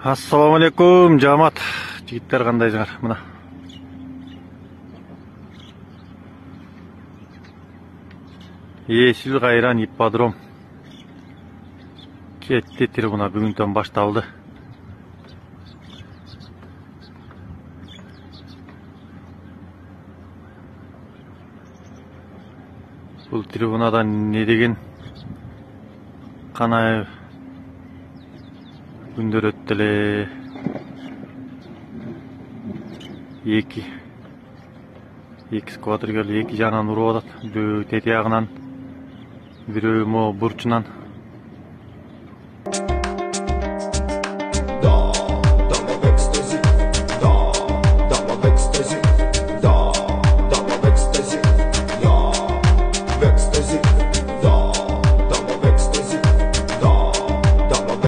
Assalamu alaikum жамаат жигиттер, кандайсыңар? Мына Есіл Кайран ипподром кетти трибуна бүгүнтөн башталды. Бул трибунадан не деген Канаев күндөр өттү эле. Эки сквадрга эки жагынан уруп атат. Бирөө тети ягынан, бирөө могу бурчунан.